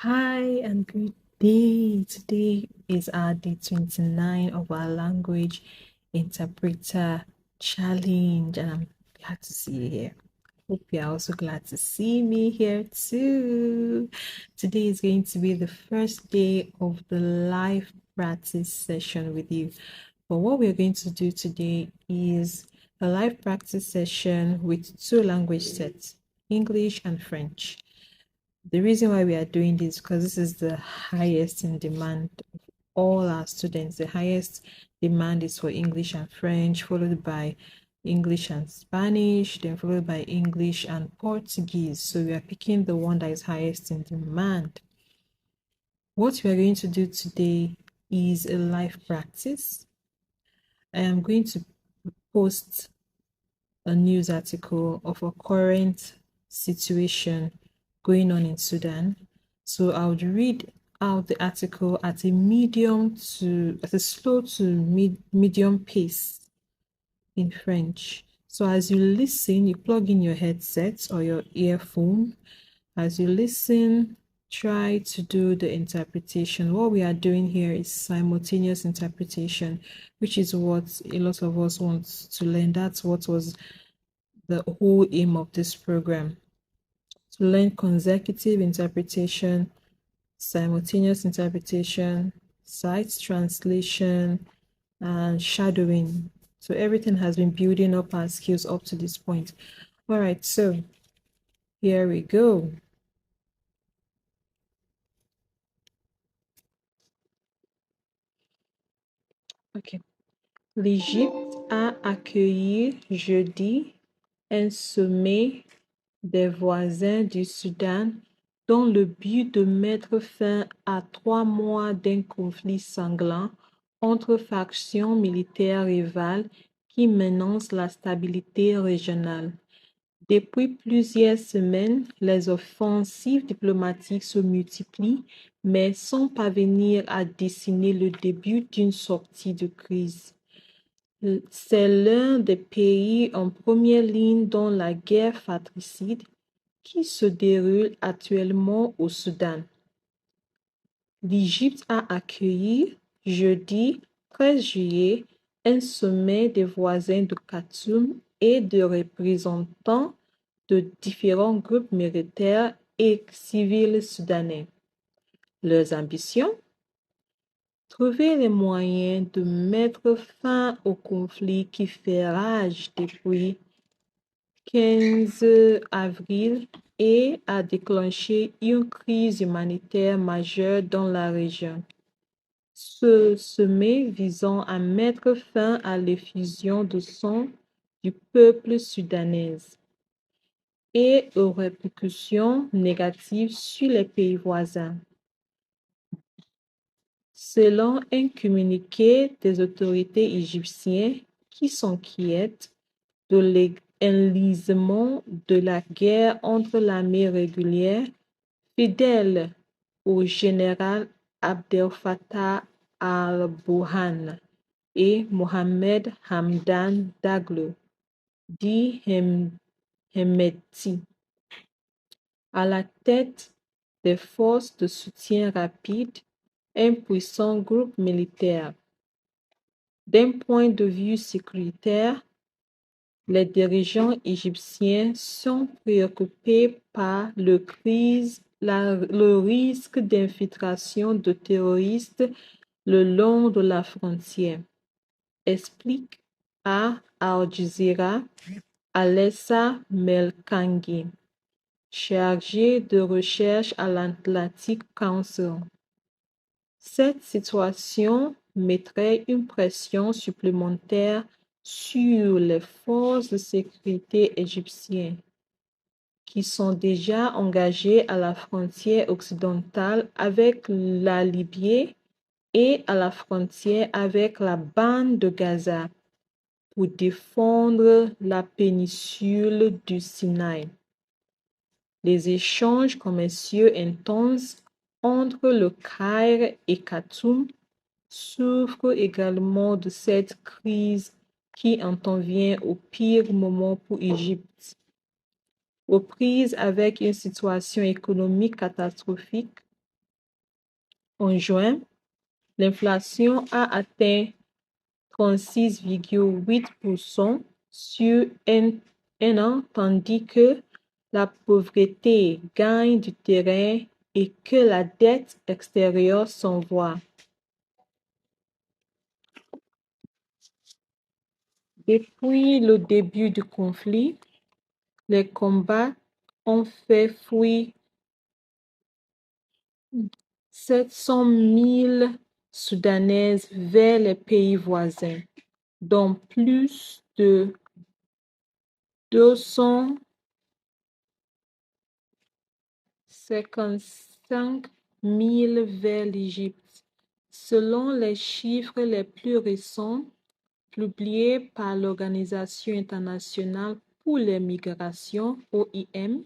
Hi and good day. Today is our day 29 of our language interpreter challenge, and I'm glad to see you here. Hope you're also glad to see me here too. Today is going to be the first day of the live practice session with you. But what we're going to do today is a live practice session with two language sets, English and French. The reason why we are doing this because this is the highest in demand of all our students. The highest demand is for English and French, followed by English and Spanish, then followed by English and Portuguese. So we are picking the one that is highest in demand. What we are going to do today is a live practice. I am going to post a news article of a current situation going on in Sudan. So I would read out the article at a slow to medium pace in French. So as you listen, you plug in your headset or your earphone. As you listen, try to do the interpretation. What we are doing here is simultaneous interpretation, which is what a lot of us want to learn. That's what was the whole aim of this program, to learn consecutive interpretation, simultaneous interpretation, sight translation, and shadowing. So everything has been building up our skills up to this point. All right, so here we go. Okay. L'Égypte a accueilli jeudi un sommet des voisins du Soudan dans le but de mettre fin à 3 mois d'un conflit sanglant entre factions militaires rivales qui menacent la stabilité régionale. Depuis plusieurs semaines, les offensives diplomatiques se multiplient, mais sans parvenir à dessiner le début d'une sortie de crise. C'est l'un des pays en première ligne dans la guerre fratricide qui se déroule actuellement au Soudan. L'Égypte a accueilli jeudi 13 juillet un sommet des voisins de Khartoum et de représentants de différents groupes militaires et civils soudanais. Leurs ambitions? Trouver les moyens de mettre fin au conflit qui fait rage depuis 15 avril et a déclenché une crise humanitaire majeure dans la région. Ce sommet visant à mettre fin à l'effusion de sang du peuple soudanais et aux répercussions négatives sur les pays voisins. Selon un communiqué des autorités égyptiennes qui s'inquiètent de l'enlisement de la guerre entre l'armée régulière, fidèle au général Abdel Fattah al-Burhan, et Mohamed Hamdan Daglo, dit Hemedti, à la tête des forces de soutien rapide, un puissant groupe militaire. D'un point de vue sécuritaire, les dirigeants égyptiens sont préoccupés par le risque d'infiltration de terroristes le long de la frontière, explique à Al Jazeera Alessa Melkangi, chargé de recherche à l'Atlantic Council. Cette situation mettrait une pression supplémentaire sur les forces de sécurité égyptiennes, qui sont déjà engagées à la frontière occidentale avec la Libye et à la frontière avec la bande de Gaza, pour défendre la péninsule du Sinaï. Les échanges commerciaux intenses entre le Caire et Khartoum souffrent également de cette crise qui intervient au pire moment pour l'Égypte. Aux prises avec une situation économique catastrophique, En juin, l'inflation a atteint 36,8% sur un an, tandis que la pauvreté gagne du terrain et que la dette extérieure s'envoie. Depuis le début du conflit, les combats ont fait fuir 700 000 Soudanaises vers les pays voisins, dont plus de 255 000 vers l'Égypte, selon les chiffres les plus récents publiés par l'Organisation internationale pour les migrations, OIM.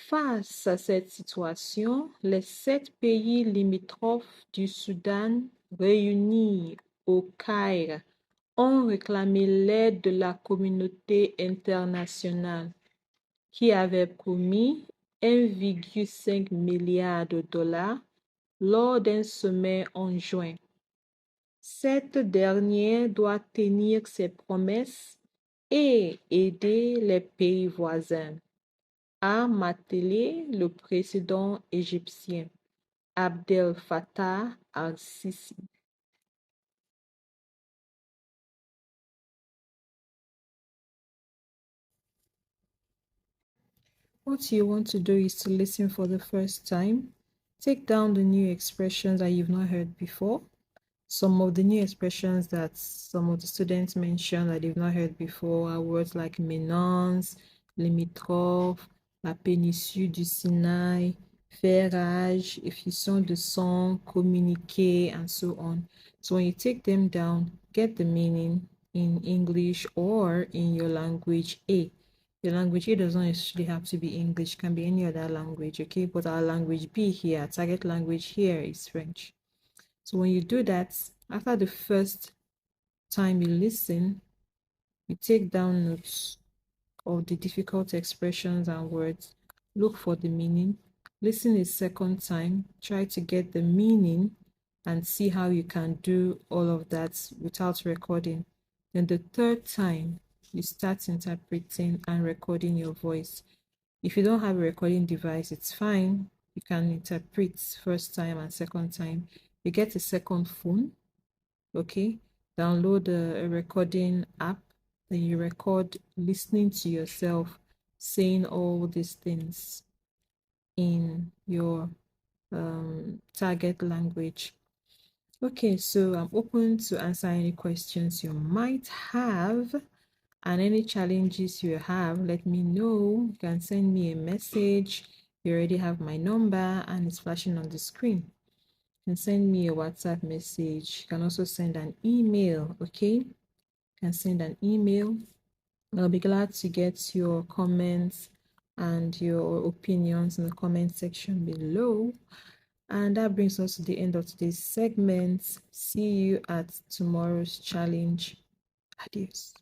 Face à cette situation, les 7 pays limitrophes du Soudan réunis au Caire ont réclamé l'aide de la communauté internationale, qui avait promis 1,5 milliard de dollars lors d'un sommet en juin. Cette dernière doit tenir ses promesses et aider les pays voisins, a martelé le président égyptien Abdel Fattah al-Sisi. What you want to do is to listen for the first time. Take down the new expressions that you've not heard before. Some of the new expressions that some of the students mentioned that they've not heard before are words like menace, limitrophe, la péninsule du Sinaï, ferrage, effusion de sang, communiquer, and so on. So when you take them down, get the meaning in English or in your language A. Your language A does not necessarily have to be English, it can be any other language, okay? But our language B here, target language here is French. So when you do that, after the first time you listen, you take down notes of the difficult expressions and words, look for the meaning, listen a second time, try to get the meaning and see how you can do all of that without recording. Then the third time, you start interpreting and recording your voice. If you don't have a recording device, it's fine. You can interpret first time and second time. You get a second phone, okay? Download a recording app, then you record listening to yourself saying all these things in your target language. Okay, so I'm open to answer any questions you might have. And any challenges you have, let me know. You can send me a message. You already have my number and it's flashing on the screen. You can send me a WhatsApp message. You can also send an email, okay? You can send an email. I'll be glad to get your comments and your opinions in the comment section below. And that brings us to the end of today's segment. See you at tomorrow's challenge. Adios.